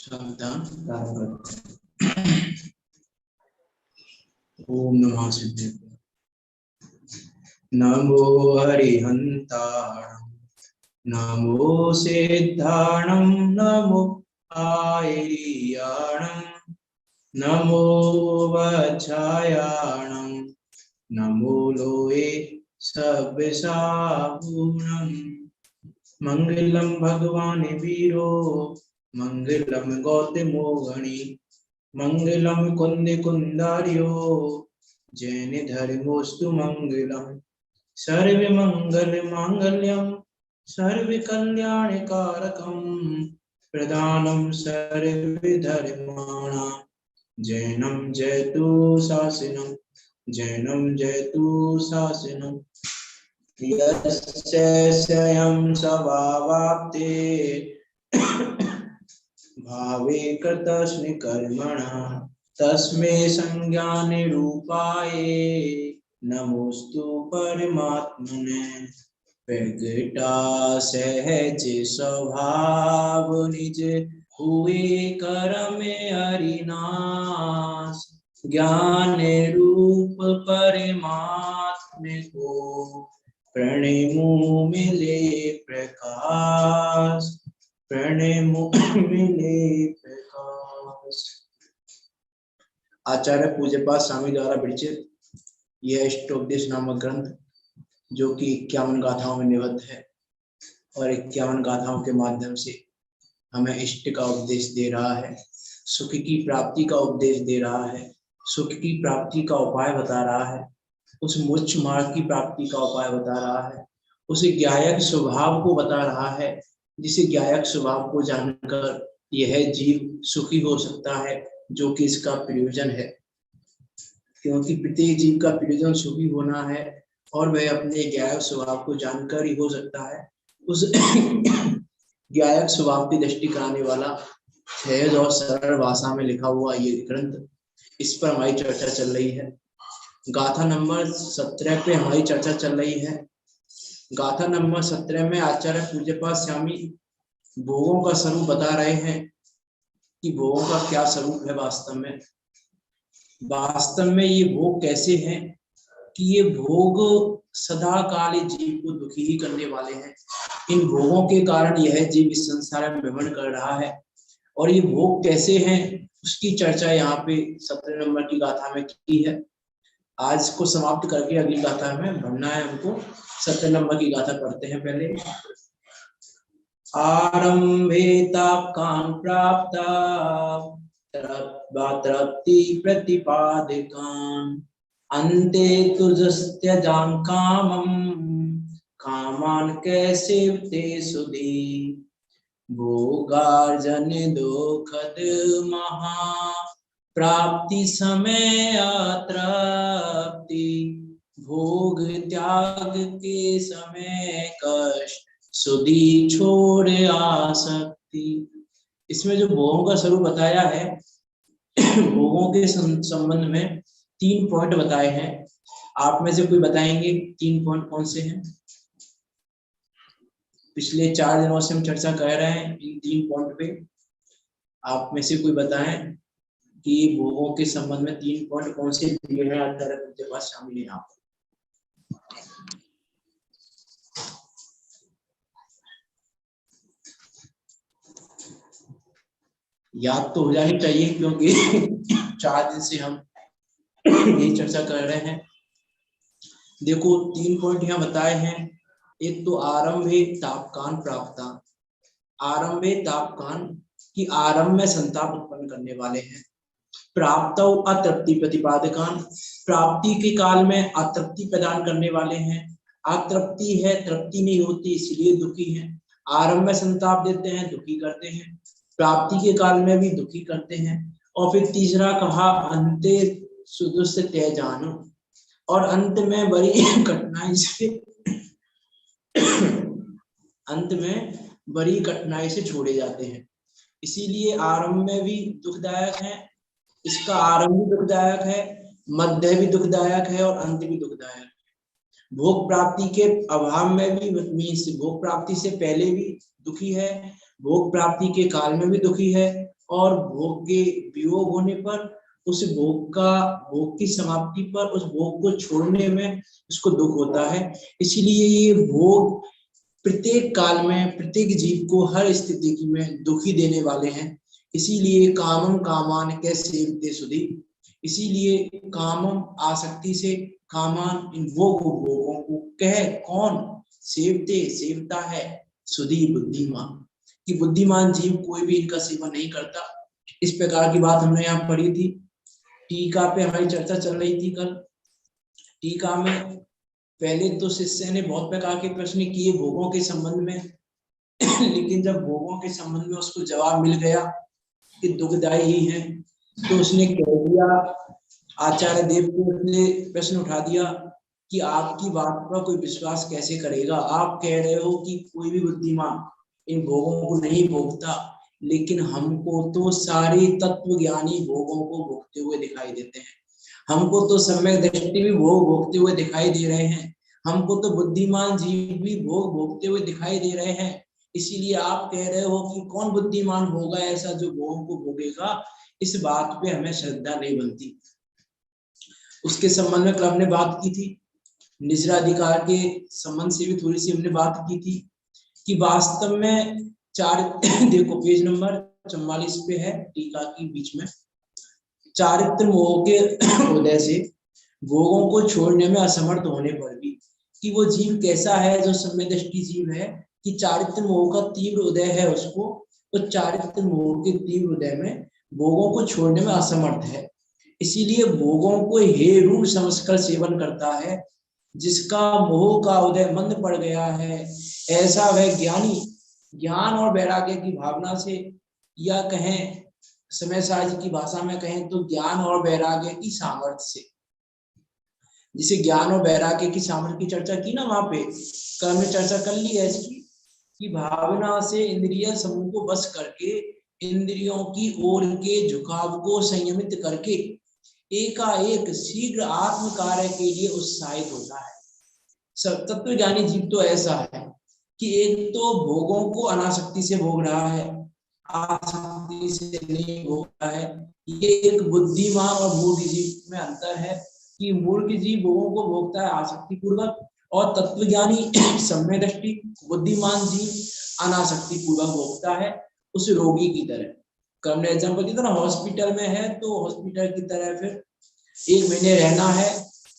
सावधान प्रारंभ करते हैं। ओम नमः सिद्धेश्वर। नमो हरिहंताणं, नमो सिद्धाणं, नमो आयर्याणं, नमो वज्रायाणं, नमो लोये सव्यसागुणं। मंगलम भगवान वीरो, मंगलम गौतमो गणी, मंगलम कुंद कुंदार्यो, जैन धर्मोस्तु मंगलम। सर्व मंगल मांगल्यम, सर्व कल्याण कारकम, प्रदानम सर्व धर्माणां, जैनम जयतु शासनम, जैनम जयतु शासनम। यस्य स्वयं स्वभावाप्ते भावे कृतस्मै कर्मणः, तस्मै संज्ञानिरूपाय नमोस्तु परमात्मने। प्रगटा सहज स्वभाव निज, हुए कर्म हरिनाश। ज्ञान रूप परमात्म को, प्रणमु मिले प्रकाश, प्रणमु मिले प्रकाश। आचार्य पूज्यपाद स्वामी द्वारा विरचित यह इष्टोपदेश नामक ग्रंथ, जो कि 51 गाथाओं में निबद्ध है और 51 गाथाओं के माध्यम से हमें इष्ट का उपदेश दे रहा है, सुख की प्राप्ति का उपदेश दे रहा है, सुख की प्राप्ति का उपाय बता रहा है, उस मोक्ष मार्ग की प्राप्ति का उपाय बता रहा है, उस ज्ञायक स्वभाव को बता रहा है, जिस ज्ञायक स्वभाव को जानकर यह जीव सुखी हो सकता है, जो कि इसका प्रयोजन है। क्योंकि प्रत्येक जीव का प्रयोजन सुखी होना है और वह अपने ज्ञायक स्वभाव को जानकर ही हो सकता है। उस ज्ञायक स्वभाव की दृष्टि कराने वाला सहज और सरल भाषा में लिखा हुआ ये ग्रंथ, इस पर हमारी चर्चा चल रही है। गाथा नंबर 17 पे हमारी चर्चा चल रही है। गाथा नंबर 17 में आचार्य पूज्यपाद स्वामी भोगों का स्वरूप बता रहे हैं कि भोगों का क्या स्वरूप है। वास्तव में ये भोग कैसे हैं कि ये भोग सदा काल जीव को दुखी ही करने वाले हैं। इन भोगों के कारण यह जीव इस संसार में भ्रमण कर रहा है, और ये भोग कैसे हैं उसकी चर्चा यहाँ पे 17 नंबर की गाथा में की है। आज को समाप्त करके अगली गाथा में बढ़ना है हमको। 17 नंबर की गाथा पढ़ते हैं पहले। आरंभे तापकान प्राप्ता, तृप्ति प्रतिपादिकान्, अन्ते तुजस्त्यजां कामं, कामान् कैसे ते सुधी। भोगार्जन दुखद महा, प्राप्ति समय अतृप्ति। भोग त्याग के समय कष्ट, सुधी छोड़ आसक्ति। इसमें जो भोगों का स्वरूप बताया है, भोगों के संबंध में 3 पॉइंट बताए हैं। आप में से कोई बताएंगे 3 पॉइंट कौन से हैं? पिछले 4 दिनों से हम चर्चा कर रहे हैं इन 3 पॉइंट पे। आप में से कोई बताएं कि भोगों के संबंध में 3 पॉइंट कौन से दिए हैं आचार्य के पास शामिल है। यहाँ याद तो हो जानी चाहिए, क्योंकि 4 दिन से हम यही चर्चा कर रहे हैं। देखो 3 पॉइंट यहाँ बताए हैं। एक तो आरंभे तापकान प्राप्ता। आरंभे तापकान की आरंभ में संताप उत्पन्न करने वाले हैं। प्राप्तौ अतृप्ति प्रतिपादकान, प्राप्ति के काल में अतृप्ति प्रदान करने वाले हैं। अतृप्ति है, तृप्ति नहीं होती, इसलिए दुखी है। आरंभ में संताप देते हैं, दुखी करते हैं। प्राप्ति के काल में भी दुखी करते हैं। और फिर तीसरा कहा अंते सुदुष्ट त्यजानो, और अंत में बड़ी कठिनाई से छोड़े जाते हैं। इसीलिए आरंभ में भी दुखदायक है, इसका आरंभ भी दुखदायक है, मध्य भी दुखदायक है और अंत भी दुखदायक है। भोग प्राप्ति के अभाव में भी, भोग प्राप्ति से पहले भी दुखी है, भोग प्राप्ति के काल में भी दुखी है, और भोग के वियोग होने पर, उस भोग की समाप्ति पर, उस भोग को छोड़ने में उसको दुख होता है। इसीलिए ये भोग प्रत्येक काल में प्रत्येक जीव को हर स्थिति में दुखी देने वाले हैं। इसीलिए कामम कामान कैसे सुधी, इसीलिए कामम आसक्ति से, कामान इन भोगों को कह कौन सेवता है सुधी बुद्धिमान, कि बुद्धिमान जीव कोई भी इनका सेवन नहीं करता। इस प्रकार की बात हमने यहाँ पढ़ी थी। टीका पे हमारी चर्चा चल रही थी कल। टीका में पहले तो शिष्य ने बहुत प्रकार के प्रश्न किए भोगों के संबंध में लेकिन जब भोगों के संबंध में उसको जवाब मिल गया कि दुखदायी ही है, तो उसने कह दिया, आचार्य देव को उसने प्रश्न उठा दिया कि आपकी बात पर कोई विश्वास कैसे करेगा। आप कह रहे हो कि कोई भी बुद्धिमान इन भोगों को नहीं भोगता, लेकिन हमको तो सारे तत्व ज्ञानी भोगों को भोगते हुए दिखाई देते हैं। हमको तो सम्यक दृष्टि भी भोग भोगते हुए दिखाई दे रहे हैं। हमको तो बुद्धिमान जीव भी भोग भोगते हुए दिखाई दे रहे हैं। इसीलिए आप कह रहे हो कि कौन बुद्धिमान होगा ऐसा जो भोग को भोगेगा। इस बात पे हमें श्रद्धा नहीं बनती। उसके संबंध में कल हमने बात की थी। निजराधिकार के संबंध से भी थोड़ी सी हमने बात की थी कि वास्तव में देखो पेज नंबर 44 पे है टीका की बीच में, चारित्र मोह के उदय से भोगों को छोड़ने में असमर्थ होने पर भी, कि वो जीव कैसा है जो सम्यदृष्टि जीव है, कि चारित्र मोह का तीव्र उदय है उसको, तो चारित्र मोह के तीव्र उदय में भोगों को छोड़ने में असमर्थ है। इसीलिए भोगों को हे रूप समझकर सेवन करता है। जिसका मोह का उदय मंद पड़ गया है, ऐसा वह ज्ञानी ज्ञान और वैराग्य की भावना से, या कहें समय साजी की भाषा में कहें तो ज्ञान और वैराग्य की सामर्थ्य से, जिसे ज्ञान और वैराग्य की सामर्थ्य की चर्चा की ना वहां पे, कल हमने चर्चा कर ली है इसकी, कि भावना से इंद्रिय समूह को बस करके इंद्रियों की ओर के झुकाव को संयमित करके एकाएक शीघ्र आत्म कार्य के लिए उत्साहित होता है। सब तत्व ज्ञानी जीव तो ऐसा है कि एक तो भोगों को अनासक्ति से भोग रहा है, आसक्ति से नहीं भोग रहा है। ये एक बुद्धिमान और मूर्ख जीव में अंतर है कि मूर्ख जीव भोगों को भोगता है आसक्ति पूर्वक, और तत्वज्ञानी सम्यदृष्टि बुद्धिमान जीव अनासक्ति पूर्वक भोगता है, उस रोगी की तरह। कल हमने एग्जाम्पल दिया था ना, हॉस्पिटल में है तो हॉस्पिटल की तरह फिर 1 महीने रहना है,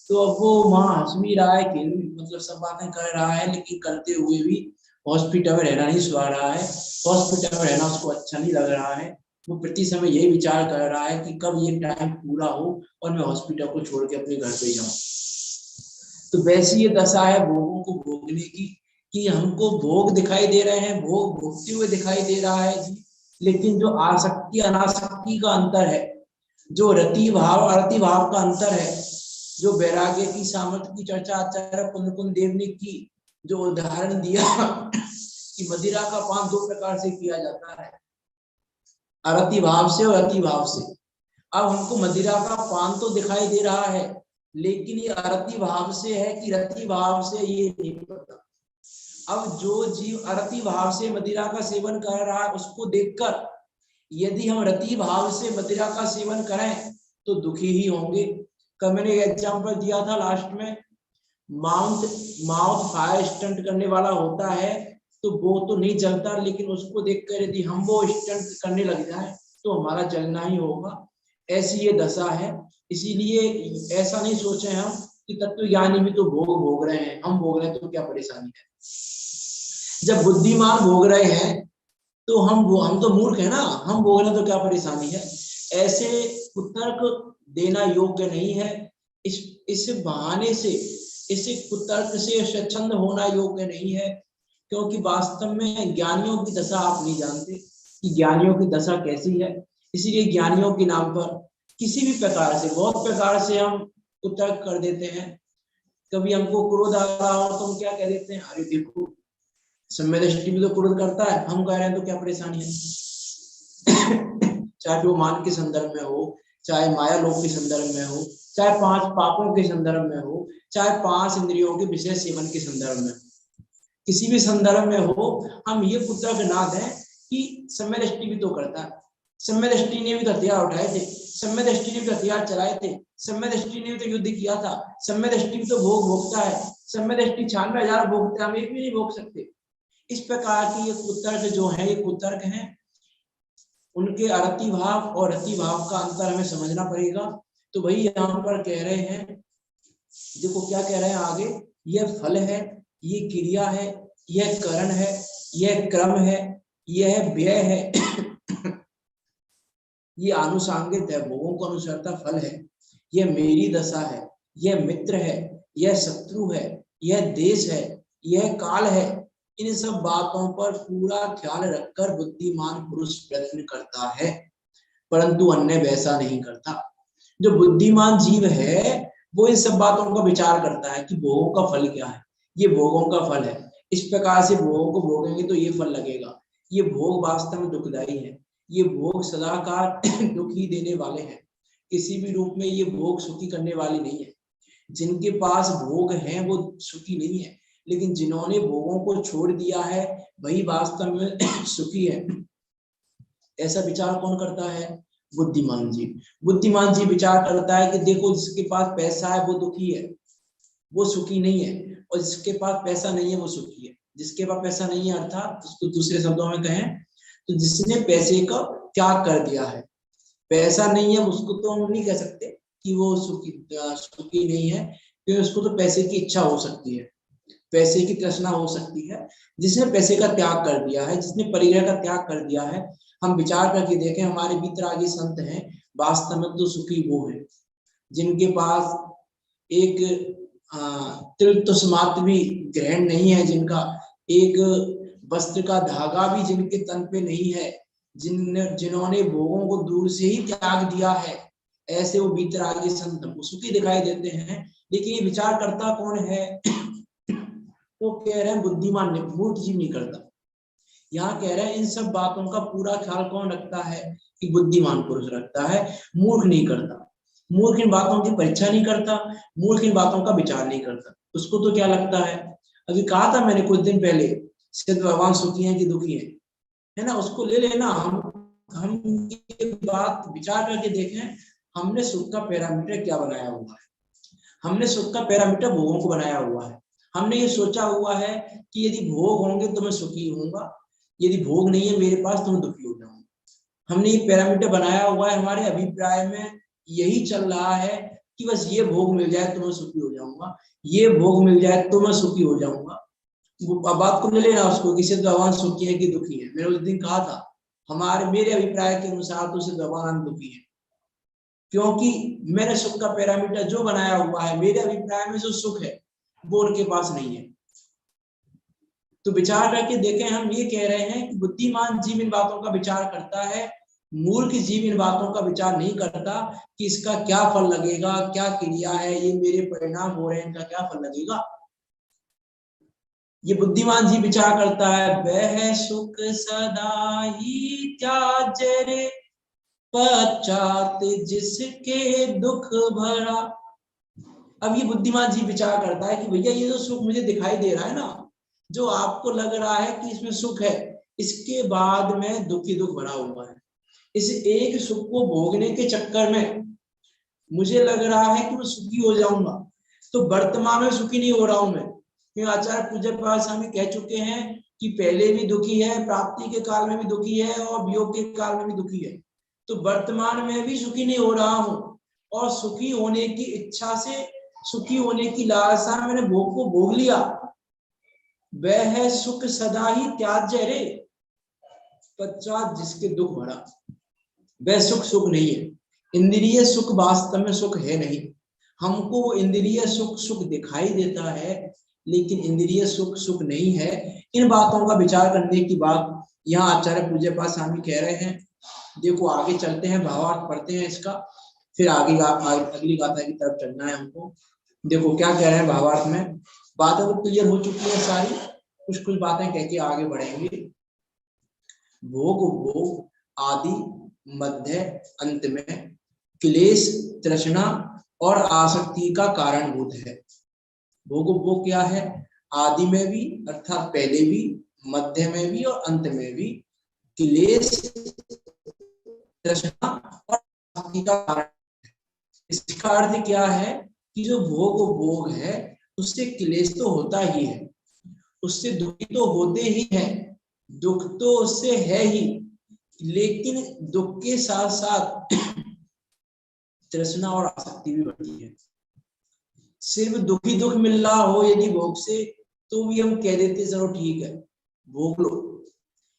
तो अब वो वहां हंस भी रहा है, खेल मतलब सब बातें कर रहा है, लेकिन करते हुए भी हॉस्पिटल में रहना नहीं सुहा रहा है। हॉस्पिटल में रहना उसको अच्छा नहीं लग रहा है। वो प्रति समय यही विचार कर रहा है कि कब ये टाइम पूरा हो और मैं हॉस्पिटल को छोड़ के अपने घर पे जाऊं। तो वैसी ये दशा है भोगों को भोगने की, कि हमको भोग दिखाई दे रहे हैं, भोग भोगते हुए दिखाई दे रहा है जी, लेकिन जो आसक्ति अनासक्ति का अंतर है, जो रति भाव अरति भाव का अंतर है, जो वैराग्य की सामर्थ्य की चर्चा आचार्य पुण्यकुंद देव ने की, जो उदाहरण दिया कि मदिरा का पान 2 प्रकार से किया जाता है, अरति भाव से और अति भाव से। अब हमको मदिरा का पान तो दिखाई दे रहा है, लेकिन ये अरति भाव से है कि रति भाव से ये नहीं पता। अब जो जीव अरति भाव से मदिरा का सेवन कर रहा है, उसको देखकर यदि हम रति भाव से मदिरा का सेवन करें तो दुखी ही होंगे। कल मैंने एग्जाम्पल दिया था लास्ट में, माउथ फायर स्टंट करने वाला होता है तो वो तो नहीं जलता, लेकिन उसको देखकर यदि हम वो स्टंट करने लग जाए तो हमारा जलना ही होगा। ऐसी ये दशा है। इसीलिए ऐसा नहीं सोचे हम कि तत्वज्ञानी भी तो भोग रहे हैं, हम भोग रहे हैं तो क्या परेशानी है। जब बुद्धिमान भोग रहे हैं तो हम तो मूर्ख है ना, हम भोग रहे हैं तो क्या परेशानी है। ऐसे कुतर्क देना योग्य नहीं है। इस बहाने से, इसे कुतर्क से स्वच्छंद होना योग्य नहीं है, क्योंकि वास्तव में ज्ञानियों की दशा आप नहीं जानते कि ज्ञानियों की दशा कैसी है। इसीलिए ज्ञानियों के नाम पर किसी भी प्रकार से, बहुत प्रकार से हम कुतर्क कर देते हैं। कभी हमको क्रोध आ रहा हो तो हम क्या कह देते हैं, अरे देखो सम्यदृष्टि भी तो क्रोध करता है, हम कह रहे हैं तो क्या परेशानी है। चाहे वो मान के संदर्भ में हो, चाहे माया लोक के संदर्भ में हो, चाहे 5 पापों के संदर्भ में हो, चाहे 5 इंद्रियों के विषय सेवन के संदर्भ में, किसी भी संदर्भ में हो, हम ये कुतर्क ना दें कि सम्यदृष्टि भी तो करता है। सम्य दृष्टि ने भी तो हथियार उठाए थे, सम्य दृष्टि ने भी हथियार चलाए थे, सम्य दृष्टि ने भी तो युद्ध किया था, सम्य दृष्टि भी तो भोग भोगता है, सम्य दृष्टि 96,000 भोगते, हम एक भी नहीं भोग सकते। इस प्रकार की ये कुतर्क जो है, ये कुतर्क है, उनके अरति भाव और रति भाव का अंतर हमें समझना पड़ेगा। तो वही यहाँ पर कह रहे हैं, देखो क्या कह रहे हैं आगे, यह फल है, ये क्रिया है, यह करण है, यह क्रम है, यह व्यय है, ये आनुषांगिक है, भोगों को अनुसरता फल है, यह मेरी दशा है, यह मित्र है, यह शत्रु है, यह देश है, यह काल है। इन सब बातों पर पूरा ख्याल रखकर बुद्धिमान पुरुष प्रयत्न करता है, परंतु अन्य वैसा नहीं करता। जो बुद्धिमान जीव है वो इन सब बातों का विचार करता है कि भोगों का फल क्या है, ये भोगों का फल है, इस प्रकार से भोगों को भोगेंगे तो ये फल लगेगा, ये भोग वास्तव में दुखदायी है, ये भोग सदाकाल दुख ही देने वाले हैं, किसी भी रूप में ये भोग सुखी करने वाले नहीं है। जिनके पास भोग हैं वो सुखी नहीं है, लेकिन जिन्होंने भोगों को छोड़ दिया है वही वास्तव में सुखी है। ऐसा विचार कौन करता है? बुद्धिमान जीव। बुद्धिमान जीव विचार करता है कि देखो जिसके पास पैसा है वो दुखी है, वो सुखी नहीं है, और जिसके पास पैसा नहीं है वो सुखी है। जिसके पास पैसा नहीं है अर्थात उसको दूसरे शब्दों में कहें तो जिसने पैसे का त्याग कर दिया है। पैसा नहीं है उसको तो हम नहीं कह सकते कि वो सुखी नहीं है, क्योंकि उसको तो पैसे की इच्छा हो सकती है, पैसे की तृष्णा हो सकती है। जिसने पैसे का त्याग कर दिया है, जिसने परिग्रह का त्याग कर दिया है, हम विचार करके देखें हमारे वितरागी संत हैं, वास्तव में तो सुखी वो है जिनके पास एक तिलतुष्मात्र भी ग्रहण नहीं है, जिनका एक वस्त्र का धागा भी जिनके तन पे नहीं है, जिन्होंने भोगों को दूर से ही त्याग दिया है, ऐसे वो वितरागी संत हमको सुखी दिखाई देते हैं। लेकिन ये विचार करता कौन है? तो कह रहे हैं बुद्धिमान ने, मूर्ख जीव नहीं करता। यहाँ कह रहे हैं इन सब बातों का पूरा ख्याल कौन रखता है? कि बुद्धिमान पुरुष रखता है, मूर्ख नहीं करता। मूर्ख इन बातों की परीक्षा नहीं करता, मूर्ख इन बातों का विचार नहीं करता। उसको तो क्या लगता है, अभी कहा था मैंने कुछ दिन पहले, सिद्ध भगवान सुखी हैं कि दुखी है ना, उसको ले लेना। हम ये बात विचार करके देखें, हमने सुख का पैरामीटर क्या बनाया हुआ है? हमने सुख का पैरामीटर भोगों को बनाया हुआ है। हमने ये सोचा हुआ है कि यदि भोग होंगे तो मैं सुखी होऊंगा, यदि भोग नहीं है मेरे पास तो मैं दुखी हो जाऊंगा। हमने ये पैरामीटर बनाया हुआ है, हमारे अभिप्राय में यही चल रहा है कि बस ये भोग मिल जाए तो मैं सुखी हो जाऊंगा, ये भोग मिल जाए तो मैं सुखी हो जाऊंगा। बात को ले लेना उसको कि सिद्ध भगवान सुखी है कि दुखी है। मैंने उस दिन कहा था मेरे अभिप्राय के अनुसार तो सिद्ध भगवान दुखी है, क्योंकि मैंने सुख का पैरामीटर जो बनाया हुआ है, मेरे अभिप्राय में जो सुख है वो उनके पास नहीं है। तो विचार करके देखें, हम ये कह रहे हैं कि बुद्धिमान जीव इन बातों का विचार करता है, मूर्ख जीव इन बातों का विचार नहीं करता कि इसका क्या फल लगेगा, क्या क्रिया है, ये मेरे परिणाम हो रहे हैं, इनका क्या फल लगेगा। ये बुद्धिमान जीव विचार करता है, वह सुख सदा ही त्याज्य रे, पश्चात जिसके दुख भरा। अब ये बुद्धिमान जीव विचार करता है कि भैया ये जो सुख मुझे दिखाई दे रहा है ना, जो आपको लग रहा है कि इसमें सुख है, इसके बाद में दुख ही दुख भरा हुआ है। इस एक सुख को भोगने के चक्कर में मुझे लग रहा है कि मैं सुखी हो जाऊंगा, तो वर्तमान में सुखी नहीं हो रहा हूं मैं, क्योंकि आचार्य पूज्य पास हमें कह चुके हैं कि पहले भी दुखी है, प्राप्ति के काल में भी दुखी है और वियोग के काल में भी दुखी है। तो वर्तमान में भी सुखी नहीं हो रहा हूं, और सुखी होने की इच्छा से, सुखी होने की लालसा मैंने भोग को भोग लिया। वह है सुख सदा ही त्याज्य रे, पश्चात जिसके दुख भरा। वह सुख सुख नहीं है, इंद्रिय सुख वास्तव में सुख है नहीं। हमको वो इंद्रिय सुख सुख दिखाई देता है, लेकिन इंद्रिय सुख सुख नहीं है। इन बातों का विचार करने की बात यहाँ आचार्य पूज्य पास स्वामी कह रहे हैं। देखो आगे चलते हैं, भावार्थ पढ़ते हैं इसका, फिर आगे अगली गाथा की तरफ चलना है हमको। देखो क्या कह रहे हैं भावार्थ में, बातें तो क्लियर हो चुकी है सारी, कुछ कुछ बातें कह के आगे बढ़ेंगे। भोग भोग आदि मध्य अंत में क्लेश तृष्णा और आसक्ति का कारणभूत है। भोग उपभोग क्या है? आदि में भी अर्थात पहले भी, मध्य में भी और अंत में भी क्लेश तृष्णा और आसक्ति का कारण। इसका अर्थ क्या है कि जो भोग है उससे क्लेश तो होता ही है, उससे दुखी तो होते ही है, दुख तो उससे है ही, लेकिन दुख के साथ साथ तृष्णा और आसक्ति भी बढ़ती है। सिर्फ दुख ही दुख मिल रहा हो यदि भोग से तो भी हम कह देते चलो ठीक है भोग लो,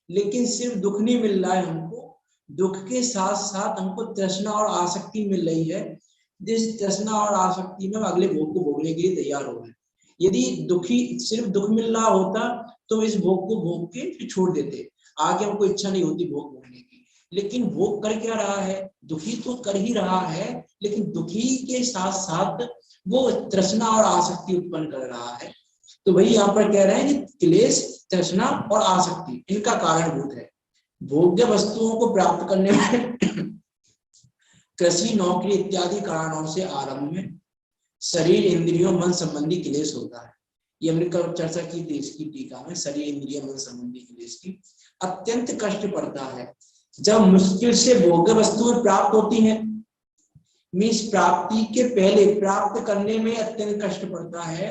लेकिन सिर्फ दुख नहीं मिल रहा है हमको, दुख के साथ साथ हमको तृष्णा और आसक्ति मिल रही है, जिस तृष्णा और आसक्ति में अगले भोग को भोगने के लिए तैयार हो गए। यदि दुखी सिर्फ दुख मिल रहा होता तो इस भोग को भोग के फिर छोड़ देते, आगे हमको इच्छा नहीं होती भोग भोगने की। लेकिन भोग कर क्या रहा है, दुखी तो कर ही रहा है, लेकिन दुखी के साथ साथ वो तृष्णा और आसक्ति उत्पन्न कर रहा है। तो वही यहाँ पर कह रहे हैं कि क्लेश, तृष्णा और आसक्ति इनका कारणभूत है। भोग्य वस्तुओं को प्राप्त करने में कृषि, नौकरी इत्यादि कारणों से आरंभ में शरीर, इंद्रियों, मन संबंधी क्लेश होता है। ये हमने कल चर्चा की थी इसकी टीका में, शरीर, इंद्रिय, मन संबंधी क्लेश की। अत्यंत कष्ट पड़ता है जब मुश्किल से भोग्य वस्तुएं प्राप्त होती हैं, मीन्स प्राप्ति के पहले प्राप्त करने में अत्यंत कष्ट पड़ता है,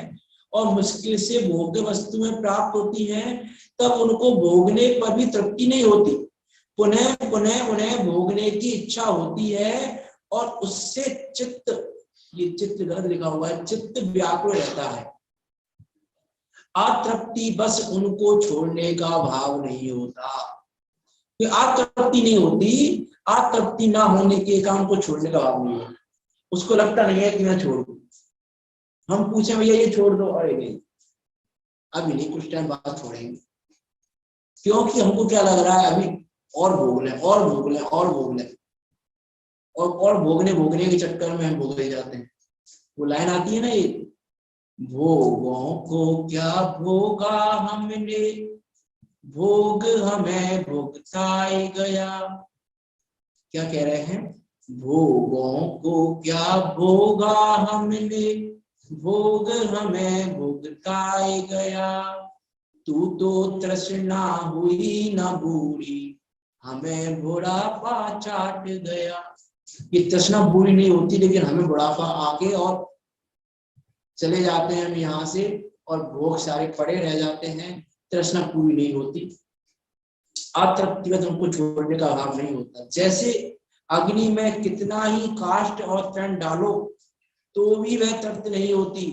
और मुश्किल से भोग्य वस्तुएं प्राप्त होती हैं तब उनको भोगने पर भी तृप्ति नहीं होती, पुनः पुनः उन्हें भोगने की इच्छा होती है, और उससे चित्त, ये चित्त गलत लिखा हुआ है, चित्त व्याकुल रहता है। अतृप्ति बस उनको छोड़ने का भाव नहीं होता, अतृप्ति नहीं होती, अतृप्ति ना होने के कारण को छोड़ने का भाव नहीं होता, उसको लगता नहीं है कि मैं छोड़ दूं। हम पूछे भैया ये छोड़ दो, अरे नहीं अभी नहीं, कुछ टाइम बाद छोड़ेंगे, क्योंकि हमको क्या लग रहा है अभी और भोग लें और भोग लें और भोग लें, और भोगने के चक्कर में हम भोगले जाते हैं। वो लाइन आती है ना, ये भोगों को क्या भोगा हमने, भोग हमें भोगताए गया। क्या कह रहे हैं, भोगों को क्या भोगा हमने, भोग हमें भोगताए गया। तू तो तृष्णा हुई न बुरी, हमें बुढ़ापा चाट गया। ये तृष्णा बुरी नहीं होती, लेकिन हमें बुढ़ापा आके और चले जाते हैं हम यहाँ से, और भोग सारे पड़े रह जाते हैं, तृष्णा पूरी नहीं होती। अतृप्ति का तुमको छोड़ने का अभाव नहीं होता। जैसे अग्नि में कितना ही काष्ठ और तृण डालो तो भी वह तृप्त नहीं होती,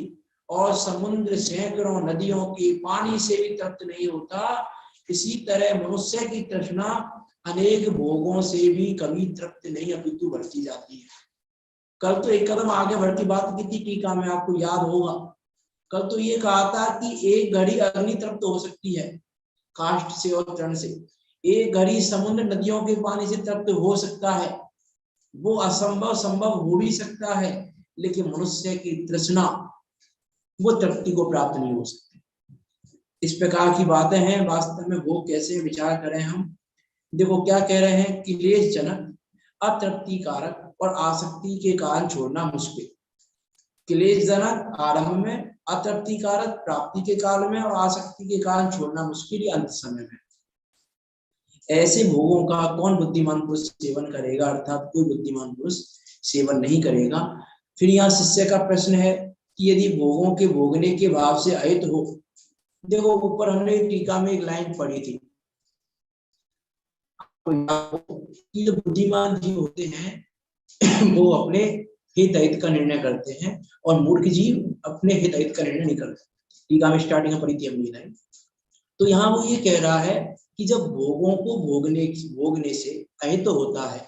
और समुद्र, सैकड़ों नदियों के पानी से भी तृप्त नहीं होता, इसी तरह मनुष्य की तृष्णा अनेक भोगों से भी कभी तृप्त नहीं अपितु बढ़ती जाती है। कल तो एक कदम आगे बढ़ की बात की थी टीका में, आपको याद होगा। कल तो ये कहा था कि एक घड़ी अग्नि तृप्त हो सकती है काष्ठ से और तृण से, एक घड़ी समुद्र, नदियों के पानी से तृप्त हो सकता है, वो असंभव संभव हो भी सकता है, लेकिन मनुष्य की तृष्णा वो तृप्ति को प्राप्त नहीं हो सकती। इस प्रकार की बातें हैं। वास्तव में वो कैसे विचार करें हम, देखो क्या कह रहे हैं, क्लेश जनक, अतृप्ति कारक और आसक्ति के कारण छोड़ना मुश्किल। क्लेश जनक आरंभ में, अतृप्ति कारक प्राप्ति के काल में, और आसक्ति के कारण छोड़ना मुश्किल अंत समय में। ऐसे भोगों का कौन बुद्धिमान पुरुष सेवन करेगा, अर्थात कोई बुद्धिमान पुरुष सेवन नहीं करेगा। फिर यहाँ शिष्य का प्रश्न है कि यदि भोगों के भोगने के भाव से अहित हो, देखो ऊपर हमने टीका में एक लाइन पढ़ी थी कि जो बुद्धिमान जीव होते हैं वो अपने हित अहित का निर्णय करते हैं, और मूर्ख जीव अपने हित अहित का निर्णय नहीं करते। टीका में स्टार्टिंग में पढ़ी थी हमने लाइन। तो यहाँ वो ये कह रहा है कि जब भोगों को भोगने से अहित होता है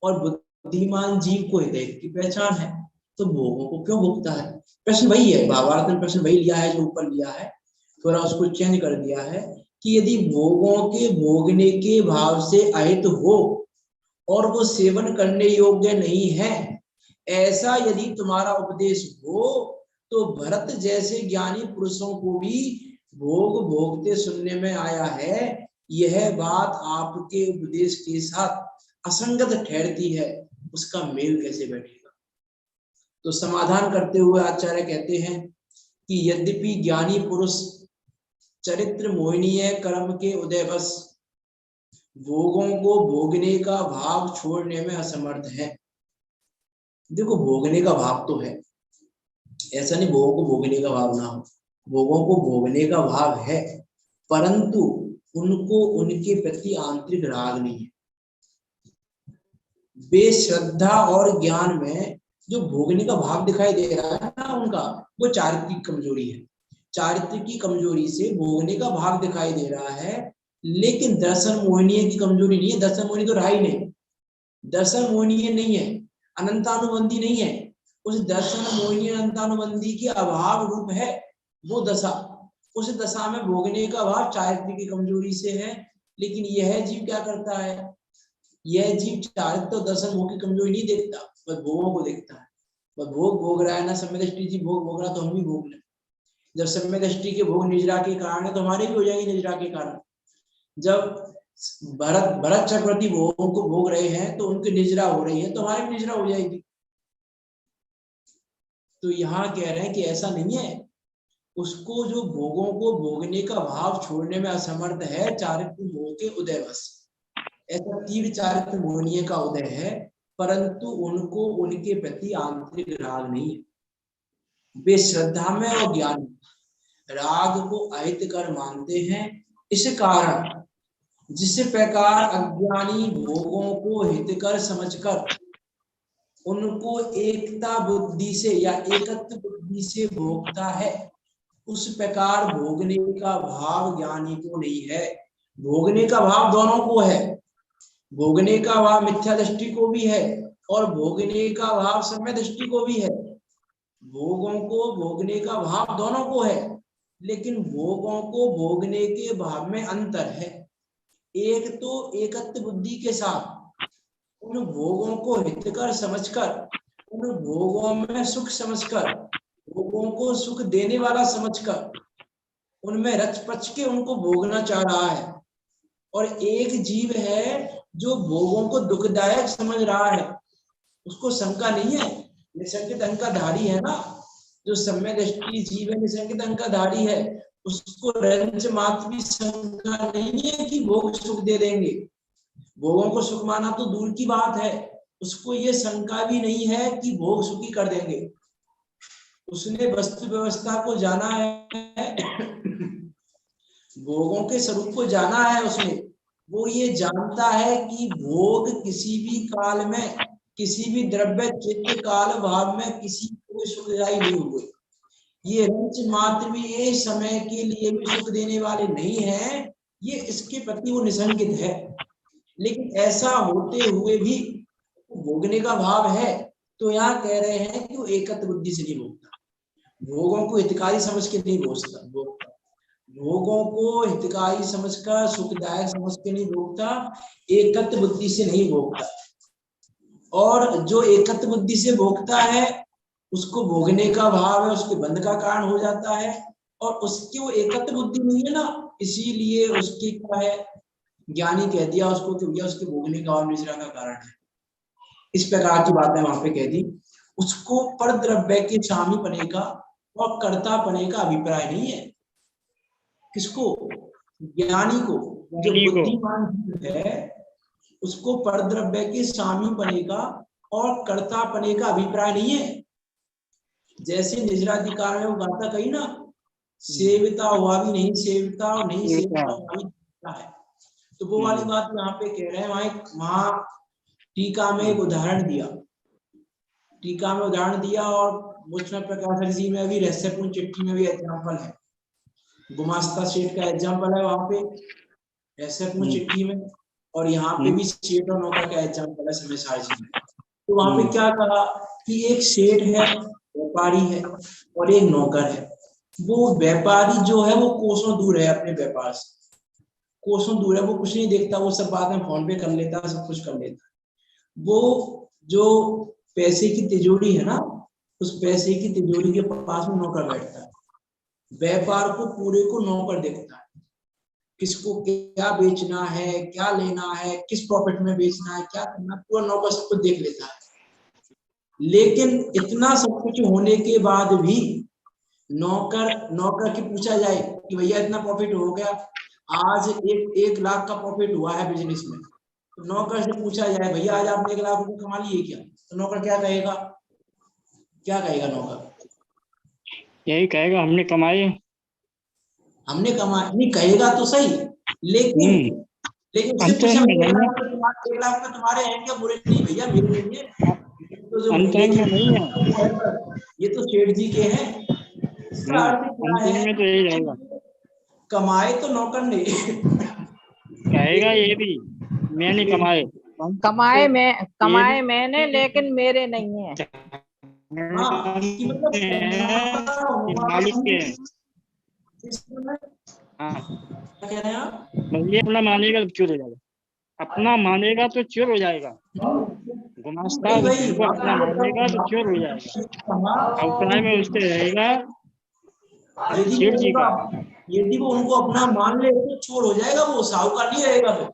और बुद्धिमान जीव को हित की पहचान है, तो भोगों को क्यों भोगता है। प्रश्न वही है, भावार्थ में प्रश्न वही लिया है जो ऊपर लिया है, थोड़ा उसको चेंज कर दिया है कि यदि भोगों के भोगने के भाव से अहित हो और वो सेवन करने योग्य नहीं है, ऐसा यदि तुम्हारा उपदेश हो तो भरत जैसे ज्ञानी पुरुषों को भी भोग भोगते सुनने में आया है। यह बात आपके उपदेश के साथ असंगत ठहरती है, उसका मेल कैसे बैठेगा। तो समाधान करते हुए आचार्य कहते हैं कि यद्यपि ज्ञानी पुरुष चरित्र मोहनीय कर्म के उदय बस भोगों को भोगने का भाव छोड़ने में असमर्थ है। देखो भोगने का भाव तो है, ऐसा नहीं भोगों को भोगने का भाव ना हो, भोगों को भोगने का भाव है, परंतु उनको उनके प्रति आंतरिक राग नहीं है। बेश्रद्धा और ज्ञान में जो भोगने का भाव दिखाई दे रहा है ना उनका, वो चारित्रिक कमजोरी है। चारित्रिक की कमजोरी से भोगने का भाव दिखाई दे रहा है, लेकिन दर्शन मोहनीय की कमजोरी नहीं है। दर्शन मोहनीय तो रहा ही नहीं, दर्शन मोहनीय नहीं है, अनंतानुबंधी नहीं है। उस दर्शन मोहनीय अनंतानुबंधी के अभाव रूप है वो दशा। उस दशा में भोगने का भाव चारित्रिक की कमजोरी से है। लेकिन यह जीव क्या करता है, यह जीव चारित्र तो दर्शन मोह की कमजोरी नहीं देखता, बस भोगों को देखता है। बस भोग भोग रहा है ना, सम्यक दृष्टि जी भोग भोग रहा तो हम भी भोग लें। जब सम्यक दृष्टि के भोग निजरा के कारण है तो हमारे भी हो जाएंगे निजरा के कारण। जब भरत चक्रवर्ती भोगों को भोग रहे हैं तो उनकी निजरा हो रही है तो हमारी भी निजरा हो जाएगी। तो यहाँ कह रहे हैं कि ऐसा नहीं है, उसको जो भोगों को भोगने का भाव छोड़ने में असमर्थ है चारित्र मोह के उदय बस। ऐसा तीव्र चारित्र मोहनीय का उदय है, परंतु उनको उनके प्रति आंतरिक राग नहीं है। वे श्रद्धा में और ज्ञान राग को अहितकर मानते हैं। इस कारण जिस प्रकार अज्ञानी भोगों को हितकर समझकर उनको एकता बुद्धि से या एकत्व बुद्धि से भोगता है, उस प्रकार भोगने का भाव ज्ञानी को नहीं है। भोगने का भाव दोनों को है, भोगने का भाव मिथ्या दृष्टि को भी है और भोगने का भाव सम्यक दृष्टि को भी है। भोगों को भोगने का भाव दोनों को है, लेकिन भोगों को भोगने के भाव में अंतर है। एक तो एकत्व बुद्धि के साथ उन भोगों को हितकर समझकर, उन भोगों में सुख समझकर, भोगों को सुख देने वाला समझकर उनमें रच पच के उनको भोगना चाह रहा है। और एक जीव है जो भोगों को दुखदायक समझ रहा है, उसको शंका नहीं है, निसंकित अंकाधारी है ना, जो सम्यक दृष्टि जीव है निसंकित अंकाधारी है, उसको रंच मात्र भी शंका नहीं है कि भोग सुख दे देंगे। भोगों को सुख माना तो दूर की बात है, उसको ये शंका भी नहीं है कि भोग सुखी कर देंगे। उसने वस्तु व्यवस्था को जाना है, भोगों के स्वरूप को जाना है उसने। वो ये जानता है कि भोग किसी भी काल में, किसी भी द्रव्य चित्त काल भाव में किसी को सुखदायी नहीं हुए। ये रंच मात्र भी ये समय के लिए भी सुख देने वाले नहीं है, ये इसके प्रति वो निसंकित है। लेकिन ऐसा होते हुए भी भोगने का भाव है, तो यहाँ कह रहे हैं कि वो एकत्र बुद्धि से नहीं भोगता, भोगों को हितकारी समझ के नहीं भोगता, भोगों को हितकारी समझकर सुखदायक समझ के नहीं भोगता, एकत्र बुद्धि से नहीं भोगता। और जो एकत्र बुद्धि से भोगता है उसको भोगने का भाव है, उसके बंध का कारण हो जाता है। और उसकी वो एकत्र बुद्धि नहीं है ना, इसीलिए उसकी क्या है, ज्ञानी कह दिया उसको कि भैया उसके भोगने का भाव निजरा का कारण है। इस प्रकार की बातें वहां पे कह दी। उसको पर द्रव्य के स्वामी पने का और कर्ता पने का अभिप्राय नहीं है। किसको, ज्ञानी को, जो बुद्धिमान है उसको पर द्रव्य के स्वामी पने का और कर्ता पने का अभिप्राय नहीं है। जैसे निजराधिकार में वो गाथा कही ना, सेविता हुआ भी नहीं सेविता और नहीं सेविता हुआ भी है, तो वो वाली बात यहाँ पे कह रहे हैं। वहां टीका में एक उदाहरण दिया, टीका में उदाहरण दिया और मुझमें प्रकाश जी में भी रहस्यपूर्ण चिट्ठी में भी एग्जाम्पल है, गुमास्ता सेठ का एग्जाम्पल है वहां पे रहस्यपूर्ण चिट्ठी में, और यहाँ पे भी सेठ और नौकर का एग्जाम्पल है समय सारजी में। तो वहां पे क्या कहा कि एक सेठ है, व्यापारी है और एक नौकर है। वो व्यापारी जो है वो कोसों दूर है अपने व्यापार से, कोसों दूर है, वो कुछ नहीं देखता, वो सब बाद में फोन पे कर लेता है, सब कुछ कर लेता है। वो जो पैसे की तिजोरी है ना, उस पैसे की तिजोरी के पास में नौकर बैठता है। व्यापार को पूरे को नौकर देखता है, किसको क्या बेचना है, क्या लेना है, किस प्रॉफिट में बेचना है, क्या करना, पूरा नौकर सब कुछ देख लेता है। लेकिन इतना सब कुछ होने के बाद भी नौकर की पूछा जाए कि भैया इतना प्रॉफिट हो गया, आज 1 लाख का प्रॉफिट हुआ है बिजनेस में, तो नौकर से पूछा जाए भैया आज आपने 1 लाख रुपए कमा लिए क्या, तो नौकर क्या कहेगा? क्या कहेगा नौकर? यही कहेगा हमने कमाए। हमने कमाए नहीं कहेगा तो सही, लेकिन उससे पूछा अंतरंग में नहीं है, 1 लाख रुपए तुम्हारे हैं क्या? बोले नहीं भैया मेरे नहीं है, तो जो महीने अंतरंग के में नहीं है। ये तो सेठ जी के हैं। इसका अर्थ क्या अंतरंग है? में तो यही रहेगा, कमाए तो नौकर ने कहेगा ये भी मैंने कमाए। कमाए मैंने, लेकिन मेरे नहीं है। हाँ कि मतलब कमाता हुआ मालिक के भी हैं। इसमें हाँ, क्या कह रहे हैं आप? ये अपना मानेगा तो चोर हो जाएगा, अपना मानेगा तो चोर हो जाएगा। गुमास्ता वही वही जिनको अपना मानेगा तो चोर हो जाएगा। अभिप्राय में उसके रहेगा सेठ जी का। यदि वो उनको अपना मान ले तो चोर हो जाएगा, वो साहूकार नहीं रहेगा फिर।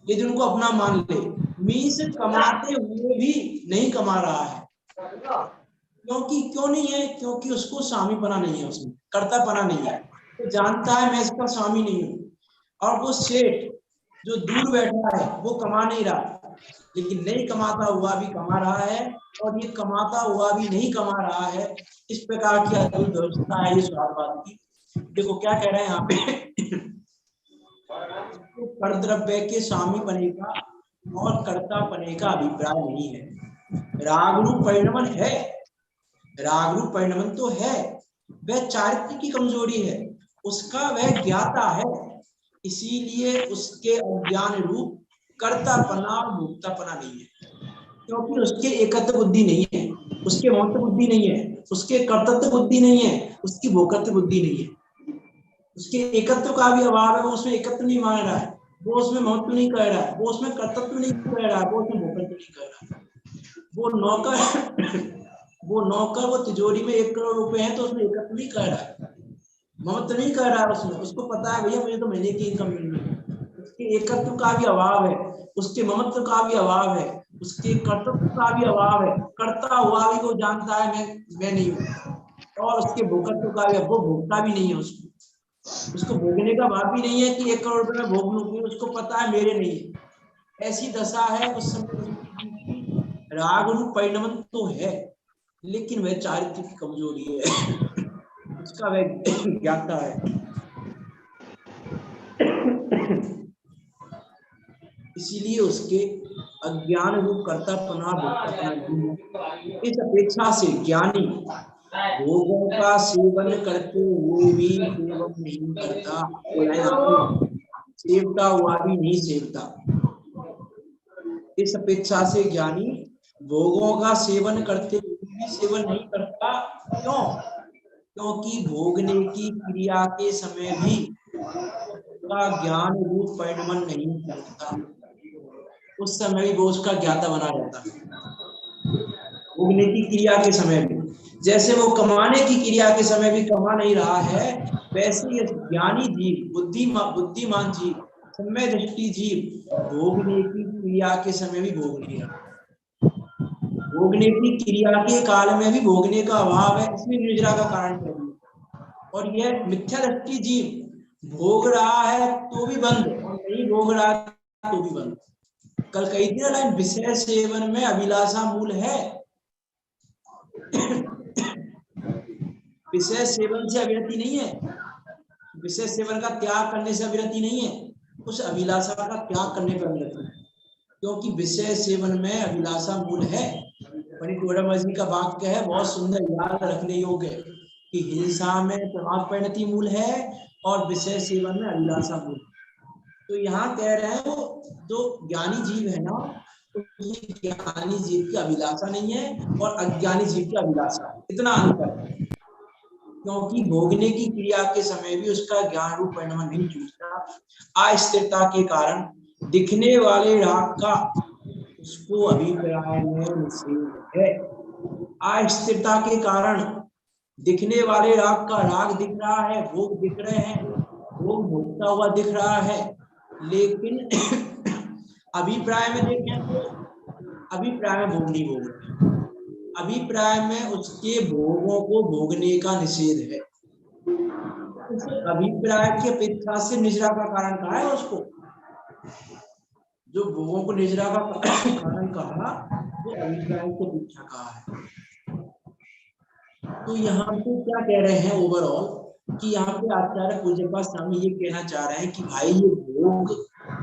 यदि उनको अपना मान ले, मीन्स कमाते हुए भी नहीं कमा रहा है। क्यों नहीं है? क्योंकि उसको स्वामीपना नहीं है, उसमें कर्तापना नहीं है। तो जानता है मैं इसका स्वामी नहीं हूँ। और वो सेठ जो दूर बैठा है वो कमा नहीं रहा, लेकिन नहीं कमाता हुआ भी कमा रहा है, और ये कमाता हुआ भी नहीं कमा रहा है। इस प्रकार की अद्भुत व्यवस्था है ये स्वार्थवाद की। देखो क्या कह रहे हैं यहाँ पे कर द्रव्य के स्वामी पने का और कर्ता पने का अभिप्राय नहीं है। रागरूप परिणमन है, रागरूप परिणमन तो है, वह चारित्र की कमजोरी है, उसका वह ज्ञाता है, इसीलिए उसके अज्ञान रूप कर्तापना और भोक्तापना नहीं है। क्योंकि उसके एकत्व बुद्धि नहीं है, उसके महत्व बुद्धि नहीं है, उसके कर्तव्य बुद्धि नहीं है, उसकी भोक्तव्य बुद्धि नहीं है। उसके एकत्व का भी अभाव है, वो उसमें एकत्व नहीं मान रहा है, वो उसमें महत्व नहीं कर रहा है, वो उसमें कर्तव्य नहीं कर रहा है, वो उसमें भोक्तव्य नहीं कर रहा है। वो नौकर वो तिजोरी में 1 करोड़ रुपए है तो उसमें एकत्व नहीं कर रहा है, महत्व नहीं कर रहा है उसमें। उसको पता है भैया मुझे तो महीने की इनकम मिलनी है। उसके एकत्व का भी अभाव है, उसके महत्व का भी अभाव है, उसके कर्तव्य का भी अभाव है। करता हुआ भी वो जानता है मैं नहीं हूँ, और उसके भोक्तव्य का भी, वो भोगता भी नहीं है, उसको भोगने का भाव भी नहीं है कि 1 करोड़ रुपए में भोग लूंगी, उसको पता है मेरे नहीं है। ऐसी दशा है उस समय। राग रूप परिणमन तो है, लेकिन वह चारित्र की कमजोरी है, उसका वह ज्ञाता है। इसीलिए उसके अज्ञान रूप कर्तापना भोक्तापना नहीं है। इस अपेक्षा से ज्ञानी भोगों का सेवन करते हुए भी सेवन नहीं करता, सेवता हुआ भी नहीं सेवता। इस अपेक्षा से ज्ञानी भोगों का सेवन करते हुए भी सेवन नहीं करता। क्यों? क्योंकि भोगने की क्रिया के समय भी उसका ज्ञान रूप परिणमन नहीं करता, उस समय भी वो उसका ज्ञाता बना रहता है। भोगने की क्रिया के समय भी, जैसे वो कमाने की क्रिया के समय भी कमा नहीं रहा है, वैसे ये ज्ञानी जीव, बुद्धिमान जीव, समय दृष्टि जीव भोगने की क्रिया के समय भी भोग नहीं रहा। भोगने की क्रिया के काल में भी भोगने का अभाव है, इसमें निद्रा का कारण है। और यह मिथ्या दृष्टि जीव भोग रहा है तो भी बंद, और नहीं भोग रहा है तो भी बंद। कल कही थी ना, विषय सेवन में अभिलाषा मूल है। विषय सेवन से अविरति नहीं है, विषय सेवन का त्याग करने से अविरति नहीं है, उस अभिलाषा का त्याग करने पर अविरति है। क्योंकि विषय सेवन में अभिलाषा मूल है। जी का वाक्य है, बहुत सुंदर, याद रखने योग्य, कि हिंसा में प्रभाव परिणति मूल है और विषय सेवन में अभिलाषा मूल। तो यहाँ कह रहे हैं वो जो ज्ञानी जीव है ना, तो ये ज्ञानी जीव की अभिलाषा नहीं है और अज्ञानी जीव की अभिलाषा, इतना अंतर है। क्योंकि भोगने की क्रिया के समय भी उसका ज्ञान रूप परिणमन नहीं छूटता। अस्थिरता के कारण दिखने वाले राग का उसको अभिप्राय में निषेध है। अस्थिरता के कारण दिखने वाले राग का राग दिख रहा है, भोग दिख रहे हैं, भोग भोगता हुआ दिख रहा है, लेकिन अभिप्राय में देखें तो अभिप्राय में भोग नहीं भोग रहे, अभिप्राय में उसके भोगों को भोगने का निषेध है। उसे अभिप्राय की अपेक्षा से निजरा का कारण कहा है उसको, जो भोगों को निजरा का कारण कहा वो अभिप्राय की अपेक्षा कहा है। तो यहाँ पे क्या कह रहे हैं ओवरऑल कि यहाँ पे आचार्य पूज्यपाद स्वामी ये कहना चाह रहे हैं कि भाई ये भोग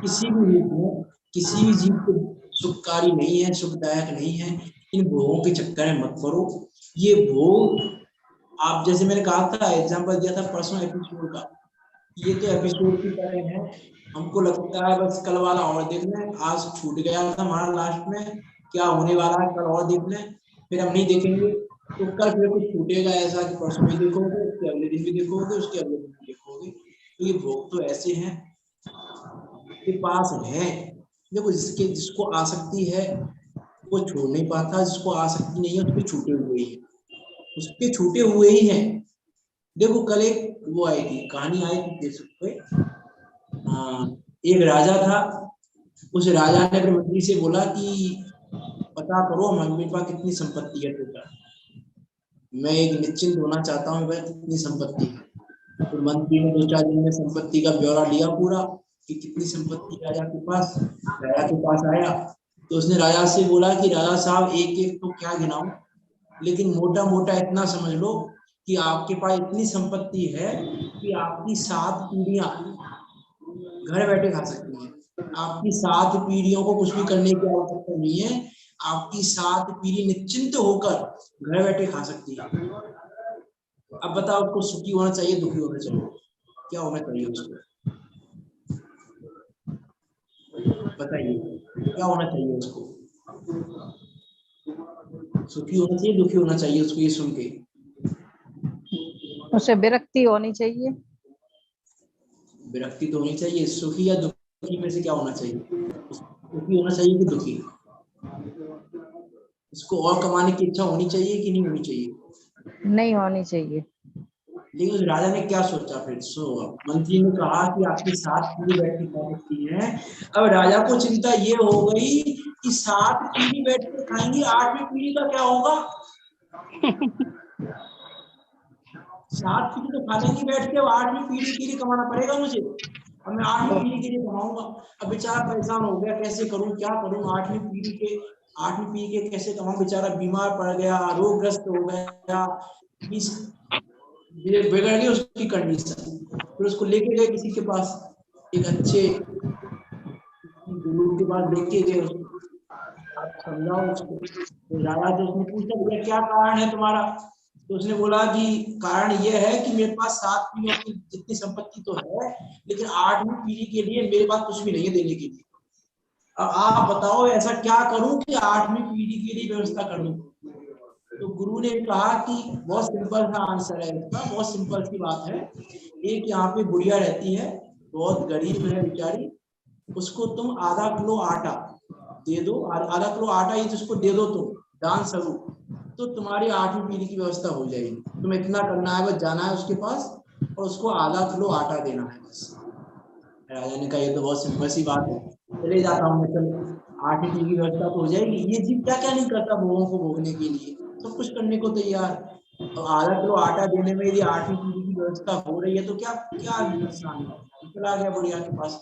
किसी भी रूप में किसी भी जीव को सुखकारी नहीं है, सुखदायक नहीं है। इन भोगों के चक्कर में मत पड़ो। ये भोग आप जैसे मैंने कहा था, एग्जांपल दिया था परसों एपिसोड का, ये तो एपिसोड की तरह है। हमको लगता है बस कल वाला और देख लें, आज छूट गया था हमारा लास्ट में, क्या होने वाला है कल और देख लें, फिर हम नहीं देखेंगे तो कल फिर कुछ छूटेगा ऐसा कि परसों भी देखोगे, उसके अगले दिन भी देखोगे, उसके अगले दिन भी देखोगे। तो ये भोग तो ऐसे हैं के पास है, देखो जिसको आसक्ति है वो छोड़ नहीं पाता, जिसको आसक्ति नहीं है उसके छूटे हुए ही है, उसके छूटे हुए ही हैं। देखो कल एक वो आई थी, कहानी आई थी फेसबुक पे, एक राजा था, उस राजा ने अपने मंत्री से बोला कि पता करो मेरे पास कितनी संपत्ति है टोटल, मैं एक निश्चिंत होना चाहता हूँ, वह कितनी संपत्ति है। तो मंत्री ने 2-4 दिन में संपत्ति का ब्यौरा लिया पूरा कि कितनी संपत्ति राजा के पास आया। तो उसने राजा से बोला कि राजा साहब एक एक तो क्या गिनाऊं, लेकिन मोटा मोटा इतना समझ लो कि आपके पास इतनी संपत्ति है कि आपकी 7 पीढ़ियां घर बैठे खा सकती हैं। आपकी 7 पीढ़ियों को कुछ भी करने की आवश्यकता नहीं है, आपकी 7 पीढ़ी निश्चिंत होकर घर बैठे खा सकती है। अब बताओ उसको सुखी होना चाहिए, दुखी होना चाहिए, क्या होना चाहिए उसको? बताइए क्या होना चाहिए उसको? सुखी होना चाहिए, दुखी होना चाहिए उसको? ये सुन के उसे विरक्ति होनी चाहिए। विरक्ति तो होनी चाहिए। सुखी या दुखी में से क्या होना चाहिए? सुखी होना चाहिए कि दुखी? इसको और कमाने की इच्छा होनी चाहिए कि नहीं होनी चाहिए? नहीं होनी चाहिए। लेकिन उस राजा ने क्या सोचा फिर? मंत्री ने कहा कि आपकी 7 पीढ़ी बैठ के खा सकती है। अब राजा को चिंता ये हो गई कि 7 पीढ़ी बैठ के खाएंगी, 8वीं पीढ़ी का क्या होगा? 7 पीढ़ी तो खा लेंगी बैठ के, अब 8वीं पीढ़ी के लिए कमाना पड़ेगा मुझे। अब मैं 8वीं पीढ़ी के लिए कमाऊंगा। अब बेचारा परेशान हो गया, कैसे करूं, क्या करूं? 8वीं पीढ़ी के कैसे कमाऊं? बेचारा बीमार पड़ गया, रोगग्रस्त हो गया, बिगड़ गई उसकी कंडीशन। फिर उसको लेके गए किसी के पास, एक अच्छे गुरु के पास लेके गए उसको, आप समझाओ उसको। तो राजा से उसने पूछा भैया क्या कारण है तुम्हारा? तो उसने बोला कि कारण ये है कि मेरे पास 7 पीढ़ियों की जितनी संपत्ति तो है, लेकिन 8वीं पीढ़ी के लिए मेरे पास कुछ भी नहीं है देने के लिए। अब आप बताओ ऐसा क्या करूं कि 8वीं पीढ़ी के लिए व्यवस्था कर दूं? तो गुरु ने कहा कि बहुत सिंपल सा आंसर है इसका, बहुत सिंपल सी बात है। एक यहाँ पे बुढ़िया रहती है, बहुत गरीब है बेचारी, उसको तुम आधा किलो आटा दे दो, आधा किलो आटा ही जिसको दे दो तुम दान स्वरूप, तो तुम्हारी 8वीं पीढ़ी की व्यवस्था हो जाएगी। तुम्हें इतना करना है, बस जाना है उसके पास और उसको आधा किलो आटा देना है बस। राजा ने कहा ये तो बहुत सिंपल सी बात है, चले जाता हूँ मैं, चलो 8वीं पीढ़ी की व्यवस्था तो हो जाएगी। ये जीव क्या क्या नहीं करता भोगों को भोगने के लिए, सब कुछ करने को तैयार। तो आधा किलो आटा देने में यदि 8वीं पीढ़ी की व्यवस्था हो रही है तो क्या क्या नुकसान है? चला गया बुढ़िया के पास,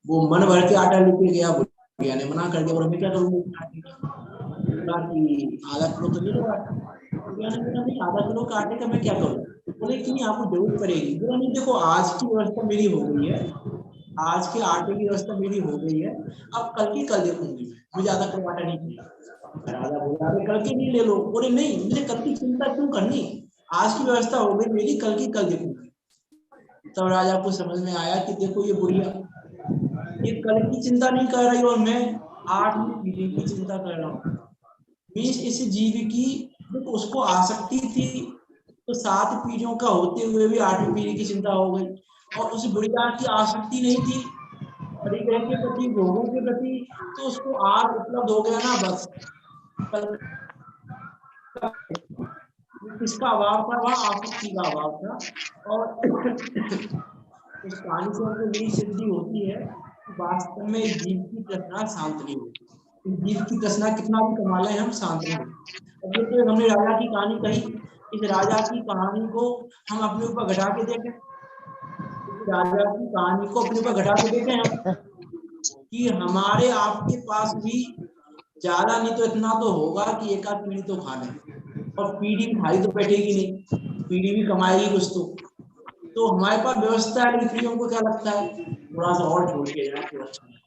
वो मन भर के आटा लेके गया, बुढ़िया ने मना कर दिया, बोला मैं क्या करूँगा कि आधा किलो तो ले लो आटा। बुढ़िया ने बोला नहीं, आधा किलो का आटे का मैं क्या करूँ? बोले कि नहीं आपको जरूरत पड़ेगी। बोला नहीं देखो आज की व्यवस्था मेरी हो गई है, आज के आटे की व्यवस्था मेरी हो गई है, अब कल की कल देखूंगी मैं, मुझे आधा किलो आटा नहीं चाहिए। राजा बोला अरे कल की नहीं ले लो। बोले नहीं, मुझे कल की चिंता क्यों करनी, आज की व्यवस्था हो गई मेरी, कल की कल देखूंगी। तब राजा को समझ में आया कि देखो ये बुढ़िया, ये कल की चिंता नहीं कर रही और मैं 8वीं पीढ़ी की चिंता कर रहा हूँ। इस जीव की देखो उसको आसक्ति थी तो 7 पीढ़ियों का होते हुए भी 8वीं पीढ़ी की चिंता हो गई, और उस बुढ़िया की आसक्ति नहीं थी परिग्रह के प्रति, भोगों के प्रति, तो उसको आग उपलब्ध हो गया ना बस। किसका अभाव था? वह आसक्ति का अभाव था। और उस कहानी से हमको यही सिद्धि होती है कि वास्तव में जीव की तृष्णा शांत नहीं होती। जीव की तृष्णा कितना भी कमा लें हम शांत नहीं होती। अब देखो हमने राजा की कहानी कही, इस राजा की कहानी को हम अपने ऊपर घटा के देखें, राजा की कहानी को अपने ऊपर घटा के देखें हम कि हमारे आपके पास भी ज्यादा नहीं तो इतना तो होगा कि एक आध पीढ़ी तो खा लें, और पीढ़ी खाई तो बैठेगी नहीं, पीढ़ी भी कमाएगी कुछ तो हमारे पास व्यवस्था है। लेकिन हमको क्या लगता है थोड़ा सा और छोड़ के जाए तो अच्छा है,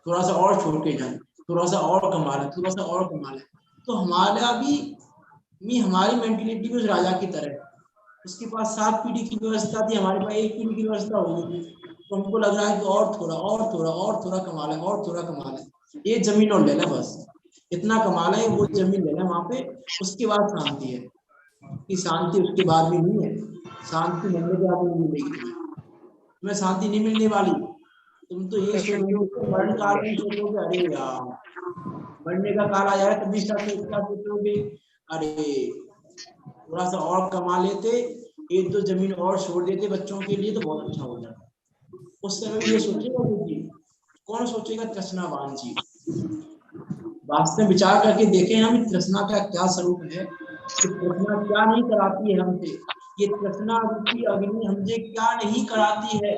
थोड़ा सा और छोड़ के जाए, थोड़ा सा और कमा ले, थोड़ा सा और कमा ले। तो हमारा भी हमारी मेंटेलिटी भी उस राजा की तरह है। उसके पास 7 पीढ़ी की व्यवस्था थी, हमारे पास 1 पीढ़ी की व्यवस्था होगी। तो हमको लग रहा है कि और थोड़ा और थोड़ा और थोड़ा कमा ले, और थोड़ा कमा ले, ये जमीन और ले ले, बस इतना कमा ले, वो जमीन ले ले वहां पे, उसके बाद शांति है। कि शांति उसके बाद भी नहीं है, शांति मिलने के बाद नहीं मिलेगी तुम्हें शांति नहीं मिलने वाली। तुम तो ये सोचोगे मरण काल में सोचोगे अरे यार मरने का काल आ जाए तभी क्या सोचोगे, अरे थोड़ा सा और कमा लेते, 1-2 जमीन और छोड़ देते बच्चों के लिए तो बहुत अच्छा हो जाता। उस समय भी ये सोचेगा कि कौन सोचेगा तृष्णावान जी। वास्तव में विचार करके देखें हम तृष्णा का क्या स्वरूप है, कि तृष्णा क्या नहीं कराती है हमसे, ये तृष्णा रूपी अग्नि हमसे क्या नहीं कराती है,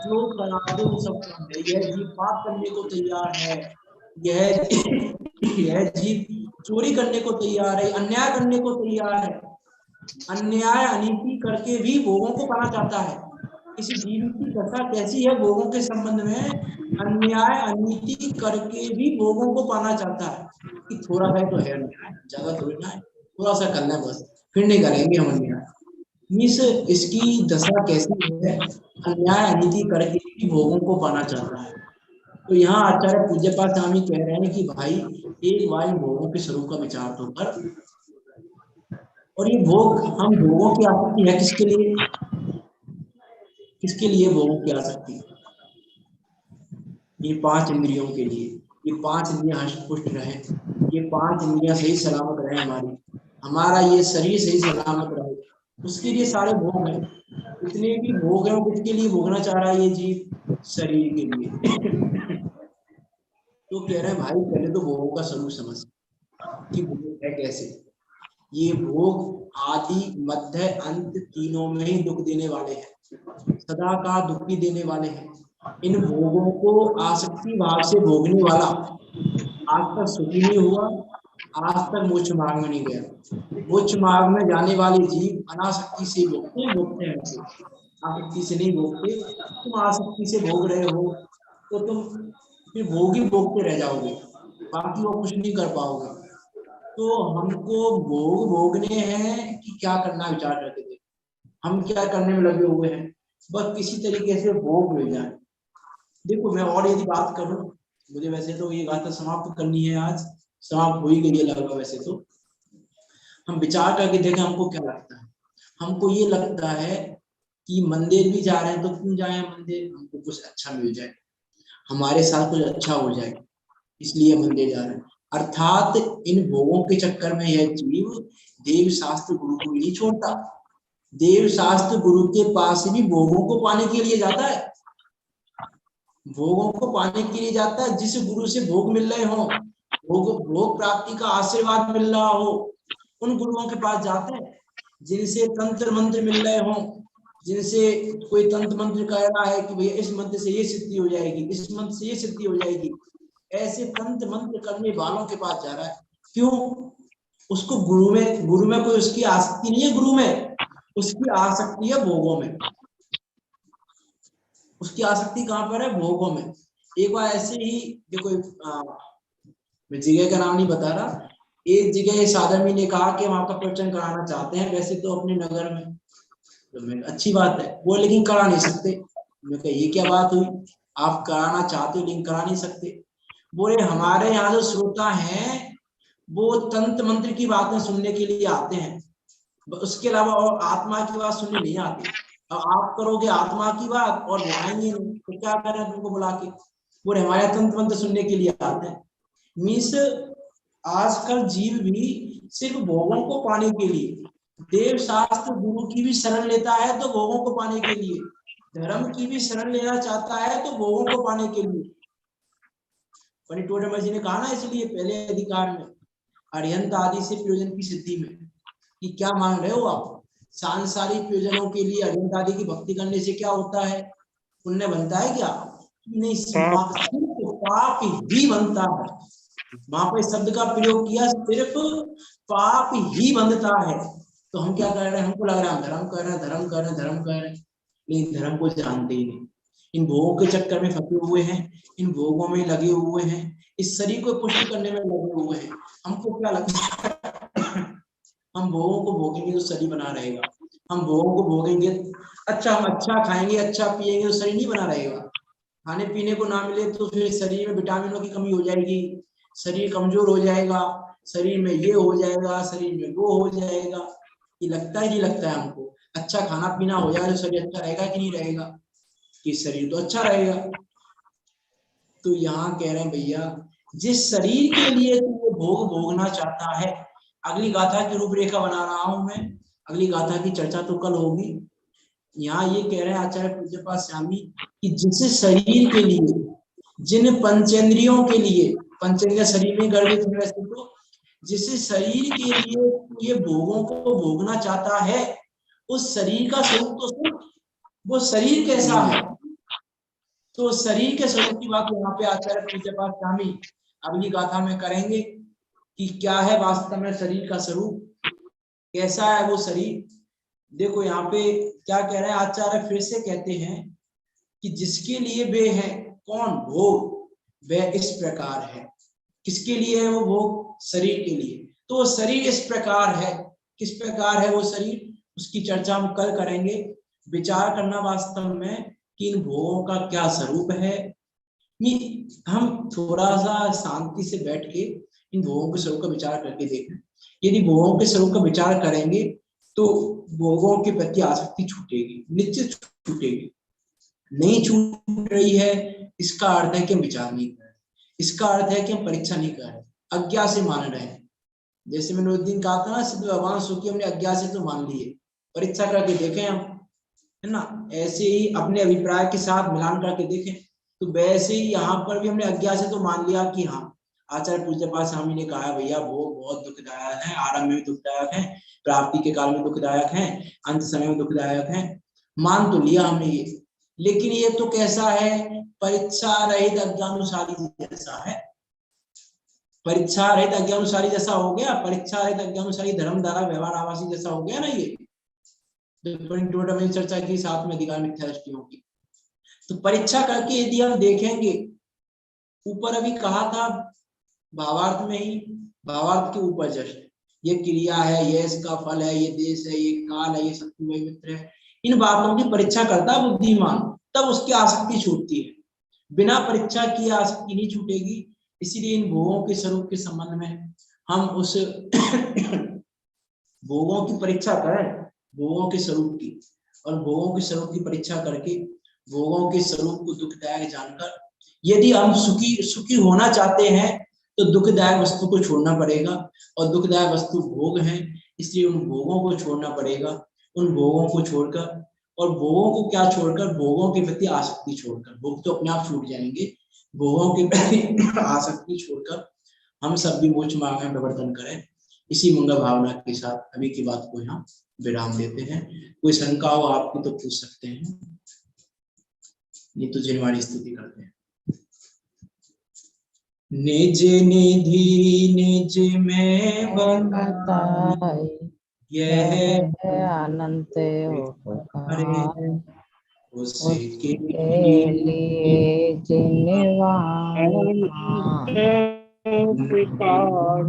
जो करा दे वो सब काम है। यह जीव पाप करने को तैयार है, यह जीव चोरी करने को तैयार है, अन्याय करने को तैयार है, अन्याय अनीति करके भी भोगों को पाना चाहता है। इस जीव की दशा कैसी है भोगों के संबंध में, अन्याय अनीति करके भी भोगों को पाना चाहता है कि थोड़ा है तो है, ज्यादा थोड़ी ना है, थोड़ा सा करना है बस, फिर नहीं करेंगे हम अन्याय। मीन्स इसकी दशा कैसी है, अन्याय अनीति करके भी भोगों को पाना चाहता है। तो यहाँ आचार्य पूज्यपाद स्वामी कह रहे हैं कि भाई एक बार भोगों के स्वरूप का विचार तो कर। और ये भोग, हम भोगों की आसक्ति है किसके लिए, किसके लिए भोगों की आसक्ति, ये 5 इंद्रियों के लिए। ये 5 इंद्रियां हष्ट पुष्ट रहे, ये 5 इंद्रियां सही सलामत रहे, हमारा ये शरीर सही सलामत रहे, उसके लिए सारे भोग हैं। इतने भी भोग हैं, किसके लिए भोगना चाह रहा है ये जीव, शरीर के लिए। तो कह रहे हैं भाई पहले तो भोगों का स्वरूप समझ कि भोग है कैसे। ये भोग आदि मध्य अंत तीनों में ही दुख देने वाले हैं, सदा का दुखी देने वाले हैं। इन भोगों को आसक्ति भाव से भोगने वाला आज तक सुखी नहीं हुआ, आज तक मोक्ष मार्ग में नहीं गया। मोक्ष मार्ग में जाने वाले जीव अनासक्ति से भोगते हैं, आसक्ति से नहीं भोगते। तुम आसक्ति से भोग रहे हो तो तुम फिर भोग ही भोगते रह जाओगे, बाकी वो कुछ नहीं कर पाओगे। तो हमको भोग भोगने हैं कि क्या करना विचार करके देखो, हम क्या करने में लगे हुए हैं, बस किसी तरीके से भोग मिल जाए। देखो मैं और यदि बात करूं, मुझे वैसे तो ये गाथा समाप्त करनी है, आज समाप्त हो ही गई है लगभग। वैसे तो हम विचार करके देखें हमको क्या लगता है। हमको ये लगता है कि मंदिर भी जा रहे हैं तो क्यों जाए मंदिर, हमको कुछ अच्छा मिल जाए, हमारे साथ कुछ अच्छा हो जाए, इसलिए मंदिर जा रहे हैं। अर्थात इन भोगों के चक्कर में यह जीव देव शास्त्र गुरु को नहीं छोड़ता, देव शास्त्र गुरु के पास भी भोगों को पाने के लिए जाता है, भोगों को पाने के लिए जाता है। जिस गुरु से भोग मिल रहे हो, भोग प्राप्ति का आशीर्वाद मिल रहा हो, उन गुरुओं के पास जाते हैं। जिनसे तंत्र मंत्र मिल रहे हो, जिनसे कोई तंत्र मंत्र कह रहा है कि भैया इस मंत्र से ये सिद्धि हो जाएगी, इस मंत्र से ये सिद्धि हो जाएगी, ऐसे तंत्र मंत्र करने वालों के पास जा रहा है। क्यों, उसको गुरु में कोई उसकी आसक्ति नहीं है, गुरु में उसकी आसक्ति है भोगों में। उसकी आसक्ति कहाँ पर है, भोगों में। एक बार ऐसे ही देखो, मैं जगह का नाम नहीं बता रहा, एक जगह इस आदमी ने कहा कि हम आपका प्रवचन कराना चाहते हैं, वैसे तो अपने नगर में, तो मैं अच्छी बात है वो, लेकिन करा नहीं सकते। मैं कहा ये क्या बात हुई, आप कराना चाहते हो लेकिन करा नहीं सकते। बोले हमारे यहाँ जो श्रोता हैं वो तंत्र मंत्र की बातें सुनने के लिए आते हैं, उसके अलावा और आत्मा की बात सुनने नहीं आते। अब आप करोगे आत्मा की बात और बुलाएंगे नहीं तो क्या करें तुमको बुला के, बोले हमारे तंत्र मंत्र सुनने के लिए आते हैं। मीन्स आजकल जीव भी सिर्फ भोगों को पाने के लिए, देव शास्त्र गुरु की भी शरण लेता है तो भोगों को पाने के लिए, धर्म की भी शरण लेना चाहता है तो भोगों को पाने के लिए। पंडित टोडरमल जी ने कहा ना, इसलिए पहले अधिकार में अरिहंत आदि से प्रयोजन की सिद्धि में, कि क्या मांग रहे हो आप, सांसारिक प्रयोजनों के लिए अरिहंत आदि की भक्ति करने से क्या होता है, पुण्य बनता है क्या? नहीं, पाप। सिर्फ पाप ही बनता है। वहां पर शब्द का प्रयोग किया, सिर्फ पाप ही बनता है। तो हम क्या कर रहे हैं? हमको लग रहा है धर्म कर रहे हैं, धर्म कर रहे हैं, धर्म कर रहे हैं, लेकिन धर्म को जानते ही नहीं। इन भोगों के चक्कर में फंसे हुए हैं, इन भोगों में लगे हुए हैं, इस शरीर को पुष्ट करने में लगे हुए हैं। हमको क्या लगता है? हम भोगों को भोगेंगे तो शरीर बना रहेगा, हम भोगों को भोगेंगे, अच्छा हम अच्छा खाएंगे, अच्छा पिएंगे तो शरीर नहीं बना रहेगा। खाने पीने को ना मिले तो फिर शरीर में विटामिनों की कमी हो जाएगी, शरीर कमजोर हो जाएगा, शरीर में ये हो जाएगा, शरीर में वो हो जाएगा। ये लगता है, नहीं लगता है हमको? अच्छा खाना पीना हो जाए तो शरीर अच्छा रहेगा कि नहीं रहेगा? कि शरीर तो अच्छा रहेगा। तो यहाँ कह रहे हैं भैया, जिस शरीर के लिए तू वो भोग भोगना चाहता है, अगली गाथा की रूपरेखा बना रहा हूं मैं, अगली गाथा की चर्चा तो कल होगी। यहाँ ये कह रहे हैं आचार्य पूज्यपाद स्वामी कि जिस शरीर के लिए, जिन पंचेंद्रियों के लिए, पंचेंद्रिय शरीर में गर्भित है वैसे तो, जिस शरीर के लिए ये भोगों को भोगना चाहता है, उस शरीर का स्वरूप तो सुन, वो शरीर कैसा है? तो शरीर के स्वरूप की बात यहाँ पे आचार्य पूज्यपाद स्वामी अगली गाथा में करेंगे कि क्या है वास्तव में शरीर का स्वरूप, कैसा है वो शरीर। देखो यहाँ पे क्या कह रहे हैं आचार्य, फिर से कहते हैं कि जिसके लिए वे है कौन भोग, वह इस प्रकार है। किसके लिए है वो भोग? शरीर के लिए। तो वो शरीर इस प्रकार है, किस प्रकार है वो शरीर, उसकी चर्चा हम कल करेंगे। विचार करना वास्तव में कि इन भोगों का क्या स्वरूप है। हम थोड़ा सा शांति से बैठ के इन भोगों के स्वरूप का विचार करके देखें। यदि भोगों के स्वरूप का विचार करेंगे तो भोगों के प्रति आसक्ति छूटेगी, निश्चित छूटेगी। नहीं छूट रही है, इसका अर्थ है कि हम विचार नहीं कर रहे, इसका अर्थ है कि हम परीक्षा नहीं कर रहे, अज्ञा से मान रहे हैं। जैसे मैंने उस दिन कहा था ना, सिद्ध भगवान सुखी हमने अज्ञा से तो मान लिए, परीक्षा करके देखें हम, है ना। ऐसे ही अपने अभिप्राय के साथ मिलान करके देखें। तो वैसे ही यहाँ पर भी हमने अज्ञा से तो मान लिया कि हाँ, आचार्य पूज्यपाद स्वामी ने कहा भैया भोग बहुत दुखदायक है, आरंभ में दुखदायक है, प्राप्ति के काल में दुखदायक है, अंत समय में दुखदायक है, मान तो लिया हमने ये। लेकिन ये तो कैसा है? परीक्षा रहित अज्ञानुसारी जैसा है, परीक्षा रहित अज्ञानुसारी जैसा हो गया, परीक्षा रहित अज्ञानुसारी धर्म द्वारा व्यवहार आवासी जैसा हो गया ना। ये चर्चा की साथ में अधिकार मिथ्या दृष्टियों की। तो परीक्षा करके यदि हम देखेंगे, ऊपर अभी कहा था भावार्थ में ही, भावार्थ के ऊपर जस्ट ये क्रिया है, ये इसका फल है, ये देश है, ये काल है, ये शत्रु है, मित्र है, इन बातों की परीक्षा करता है बुद्धिमान, तब उसकी आसक्ति छूटती है। बिना परीक्षा की आसक्ति नहीं छूटेगी। इसीलिए इन भोगों के स्वरूप के संबंध में हम उस भोगों की परीक्षा करें, भोगों के स्वरूप की, और भोगों के स्वरूप की परीक्षा करके भोगों के स्वरूप को दुखदायक जानकर, यदि हम सुखी होना चाहते हैं तो दुखदायक वस्तु को छोड़ना पड़ेगा, और दुखदायक वस्तु भोग है, इसलिए उन भोगों को छोड़ना पड़ेगा। उन भोगों को छोड़कर, और भोगों को क्या छोड़कर? भोगों के प्रति आसक्ति छोड़कर। भोग तो अपने आप छूट जाएंगे, भोगों के प्रति आसक्ति छोड़कर हम सब भी मोक्ष मार्ग में प्रवर्तन करें। इसी मंगल भावना के साथ अभी की बात को यहाँ विराम देते हैं। कोई शंका हो आपको तो पूछ सकते हैं, नहीं तो जिनवाणी स्तुति करते हैं। निज निधि निज में बताई, यह अनंत उपकार उसके लिए जिनवान प्रकार